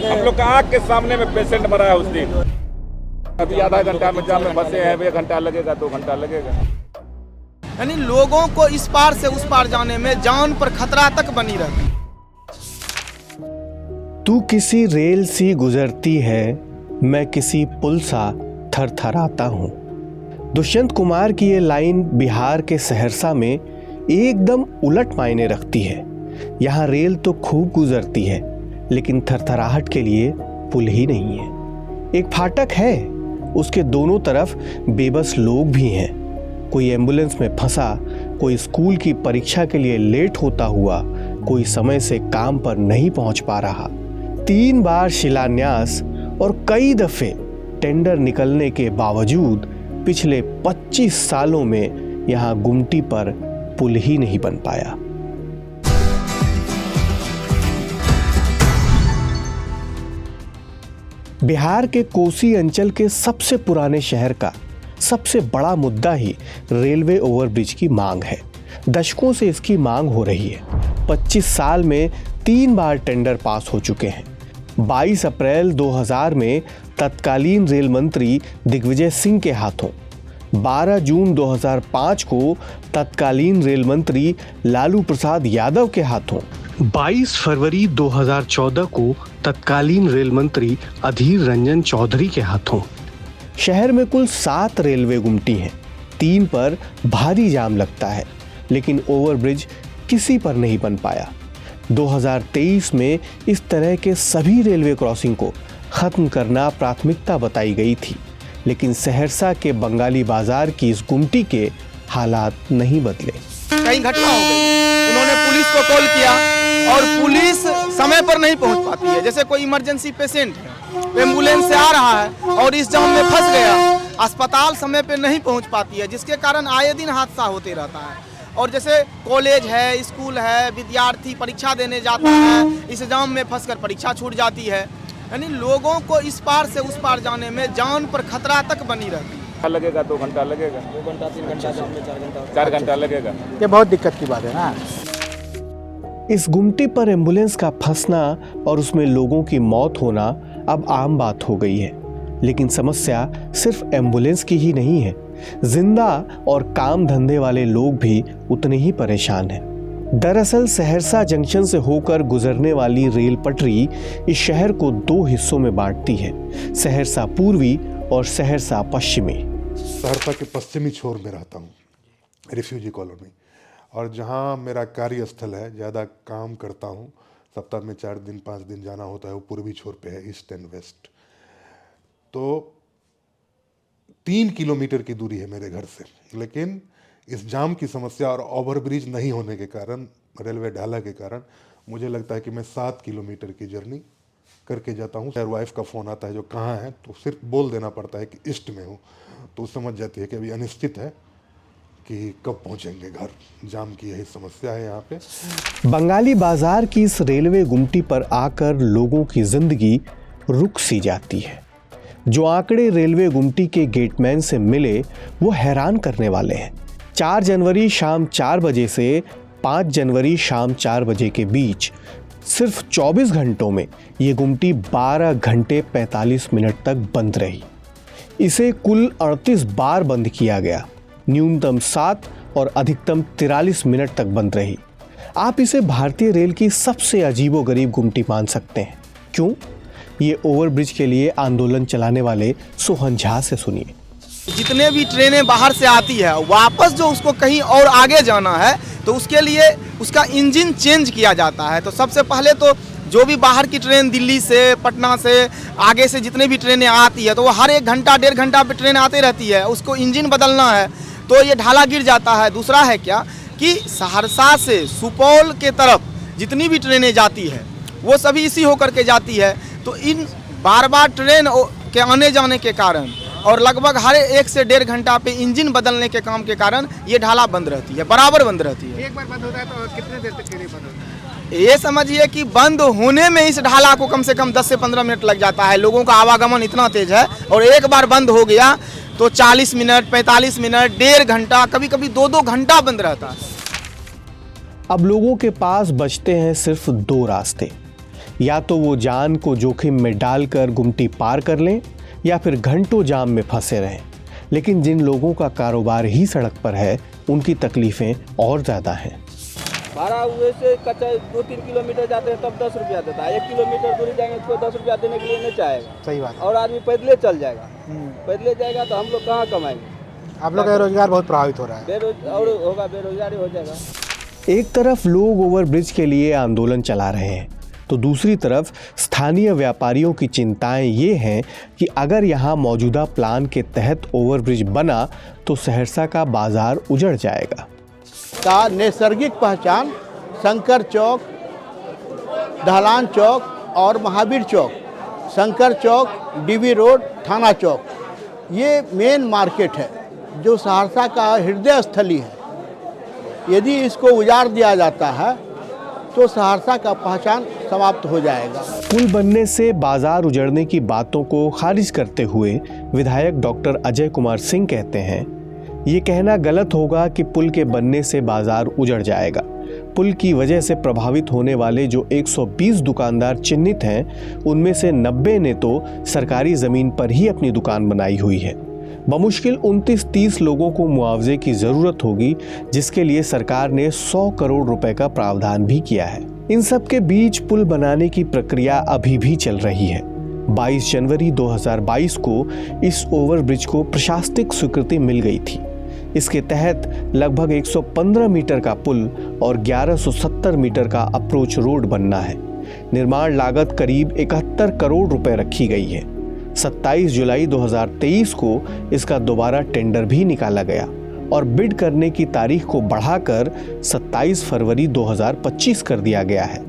हम लोग का आँख के सामने में पेशेंट मरा है उस दिन। अभी आधा घंटा में जाम में फंसे हैं, 1 घंटा लगेगा, 2 घंटा लगेगा। यानी लोगों को इस पार से उस पार जाने में जान पर खतरा तक बनी रहती। तू किसी रेल सी गुजरती है, मैं किसी पुल सा थरथराता हूँ। दुष्यंत कुमार की ये लाइन बिहार के सहरसा में एकदम उलट मायने रखती है। यहाँ रेल तो खूब गुजरती है, लेकिन थरथराहट के लिए पुल ही नहीं है। एक फाटक है, उसके दोनों तरफ बेबस लोग भी हैं। कोई एम्बुलेंस में फंसा, कोई स्कूल की परीक्षा के लिए लेट होता हुआ, कोई समय से काम पर नहीं पहुंच पा रहा। 3 बार शिलान्यास और कई दफे टेंडर निकलने के बावजूद पिछले 25 सालों में यहां गुमटी पर पुल ही नहीं बन पाया। बिहार के कोसी अंचल के सबसे पुराने शहर का सबसे बड़ा मुद्दा ही रेलवे ओवरब्रिज की मांग है। दशकों से इसकी मांग हो रही है। 25 साल में 3 बार टेंडर पास हो चुके हैं। 22 अप्रैल 2000 में तत्कालीन रेल मंत्री दिग्विजय सिंह के हाथों, 12 जून 2005 को तत्कालीन रेल मंत्री लालू प्रसाद यादव के हाथों, 22 फरवरी 2014 को तत्कालीन रेल मंत्री अधीर रंजन चौधरी के हाथों। शहर में कुल 7 रेलवे गुमटी हैं। 3 पर भारी जाम लगता है, लेकिन ओवरब्रिज किसी पर नहीं बन पाया। 2023 में इस तरह के सभी रेलवे क्रॉसिंग को खत्म करना प्राथमिकता बताई गई थी, लेकिन सहरसा के बंगाली बाजार की इस गुमटी के हालात नहीं बदले। कई घटना हो गई, उन्होंने पुलिस को कॉल किया और पुलिस समय पर नहीं पहुंच पाती है। जैसे कोई इमरजेंसी पेशेंट है, एम्बुलेंस से आ रहा है और इस जाम में फंस गया, अस्पताल समय पे नहीं पहुंच पाती है, जिसके कारण आए दिन हादसा होते रहता है। और जैसे कॉलेज है, स्कूल है, विद्यार्थी परीक्षा देने जाता है, इस जाम में फंसकर परीक्षा छूट जाती है। यानी लोगों को इस पार से उस पार जाने में जान पर खतरा तक बनी रहती है। लगेगा 2 घंटा लगेगा, 2 घंटा 3 घंटा, 4 घंटा लगेगा। ये बहुत दिक्कत की बात है ना। इस गुमटी पर एम्बुलेंस का फंसना और उसमें लोगों की मौत होना अब आम बात हो गई है। लेकिन समस्या सिर्फ एम्बुलेंस की ही नहीं है। जिंदा और काम धंधे वाले लोग भी उतने ही परेशान हैं। दरअसल सहरसा जंक्शन से होकर गुजरने वाली रेल पटरी इस शहर को 2 हिस्सों में बांटती है, सहरसा पूर्वी और सहरसा पश्चिमी। सहरसा के पश्चिमी छोर में रहता हूँ, रिफ्यूजी कॉलोनी, और जहाँ मेरा कार्यस्थल है, ज़्यादा काम करता हूँ, सप्ताह में 4 दिन 5 दिन जाना होता है, वो पूर्वी छोर पे है, ईस्ट एंड वेस्ट। तो 3 किलोमीटर की दूरी है मेरे घर से, लेकिन इस जाम की समस्या और ओवरब्रिज नहीं होने के कारण, रेलवे ढाला के कारण, मुझे लगता है कि मैं 7 किलोमीटर की जर्नी करके जाता हूँ। मेरे वाइफ का फ़ोन आता है जो कहाँ है, तो सिर्फ बोल देना पड़ता है कि ईस्ट में हूँ, तो समझ जाती है कि अभी अनिश्चित है कि कब पहुँचेंगे घर। जाम की यही समस्या है यहाँ पे। बंगाली बाजार की इस रेलवे गुमटी पर आकर लोगों की जिंदगी रुक सी जाती है। जो आंकड़े रेलवे गुमटी के गेटमैन से मिले वो हैरान करने वाले हैं। 4 जनवरी शाम 4 बजे से 5 जनवरी शाम 4 बजे के बीच सिर्फ 24 घंटों में ये गुमटी 12 घंटे 45 मिनट तक बंद रही। इसे कुल 38 बार बंद किया गया। न्यूनतम 7 और अधिकतम 43 मिनट तक बंद रही। आप इसे भारतीय रेल की सबसे अजीबोगरीब गुमटी मान सकते हैं। क्यों? ये ओवरब्रिज के लिए आंदोलन चलाने वाले सोहन झा से सुनिए। जितने भी ट्रेनें बाहर से आती है, वापस जो उसको कहीं और आगे जाना है, तो उसके लिए उसका इंजन चेंज किया जाता है। तो सबसे पहले तो जो भी बाहर की ट्रेन दिल्ली से, पटना से, आगे से जितने भी ट्रेनें आती है, तो वो हर 1 घंटा 1.5 घंटा पे ट्रेन आती रहती है, उसको इंजन बदलना है, तो ये ढाला गिर जाता है। दूसरा है क्या कि सहरसा से सुपौल के तरफ जितनी भी ट्रेनें जाती है, वो सभी इसी होकर के जाती है। तो इन बार ट्रेन के आने जाने के कारण और लगभग हर 1 से 1.5 घंटा पे इंजन बदलने के काम के कारण ये ढाला बंद रहती है, बराबर बंद रहती है। एक बार बंद होता है तो कितने देर तक के लिए बंद होता है? ये समझिए कि बंद होने में इस ढाला को कम से कम 10 से 15 मिनट लग जाता है। लोगों का आवागमन इतना तेज है, और एक बार बंद हो गया तो 40 मिनट, 45 मिनट, 1.5 घंटा, कभी कभी 2-2 घंटा बंद रहता है। अब लोगों के पास बचते हैं सिर्फ 2 रास्ते। या तो वो जान को जोखिम में डालकर गुमटी पार कर लें या फिर घंटों जाम में फंसे रहें। लेकिन जिन लोगों का कारोबार ही सड़क पर है, उनकी तकलीफें और ज़्यादा हैं। भाड़ा हुए से कच्चा 2-3 किलोमीटर जाते हैं तब 10 रुपया देता है। 1 किलोमीटर दूरी जाएंगे तो 10 रुपया देने के लिए नहीं चाहेगा। सही बात। और आदमी पैदले चल जाएगा, पैदले जाएगा तो हम लोग कहाँ कमाएंगे? आप लोग का रोजगार बहुत प्रभावित हो रहा है। बेरोजगारी हो जाएगा। एक तरफ लोग ओवरब्रिज के लिए आंदोलन चला रहे हैं, तो दूसरी तरफ स्थानीय व्यापारियों की चिंताएं ये हैं कि अगर यहाँ मौजूदा प्लान के तहत ओवरब्रिज बना तो सहरसा का बाजार उजड़ जाएगा। का नैसर्गिक पहचान शंकर चौक, ढलान चौक और महावीर चौक, शंकर चौक, डीवी रोड, थाना चौक, ये मेन मार्केट है जो सहरसा का हृदय स्थली है। यदि इसको उजाड़ दिया जाता है तो सहरसा का पहचान समाप्त हो जाएगा। पुल बनने से बाजार उजड़ने की बातों को खारिज करते हुए विधायक डॉक्टर अजय कुमार सिंह कहते हैं, ये कहना गलत होगा कि पुल के बनने से बाजार उजड़ जाएगा। पुल की वजह से प्रभावित होने वाले जो 120 दुकानदार चिन्हित हैं, उनमें से 90 ने तो सरकारी ज़मीन पर ही अपनी दुकान बनाई हुई है। बमुश्किल 29-30 लोगों को मुआवजे की ज़रूरत होगी, जिसके लिए सरकार ने 100 करोड़ रुपए का प्रावधान भी किया है। इन सब के बीच पुल बनाने की प्रक्रिया अभी भी चल रही है। 22 जनवरी 2022 को इस ओवरब्रिज को प्रशासनिक स्वीकृति मिल गई थी। इसके तहत लगभग 115 मीटर का पुल और 1170 मीटर का अप्रोच रोड बनना है। निर्माण लागत करीब 71 करोड़ रुपए रखी गई है। 27 जुलाई 2023 को इसका दोबारा टेंडर भी निकाला गया और बिड करने की तारीख को बढ़ाकर 27 फरवरी 2025 कर दिया गया है।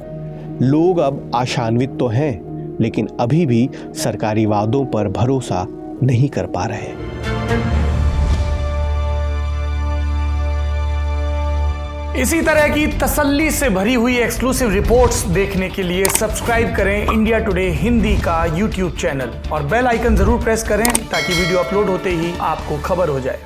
लोग अब आशान्वित तो हैं, लेकिन अभी भी सरकारी वादों पर भरोसा नहीं कर पा रहे। इसी तरह की तसल्ली से भरी हुई एक्सक्लूसिव रिपोर्ट्स देखने के लिए सब्सक्राइब करें इंडिया टुडे हिंदी का YouTube चैनल और बेल आइकन जरूर प्रेस करें ताकि वीडियो अपलोड होते ही आपको खबर हो जाए।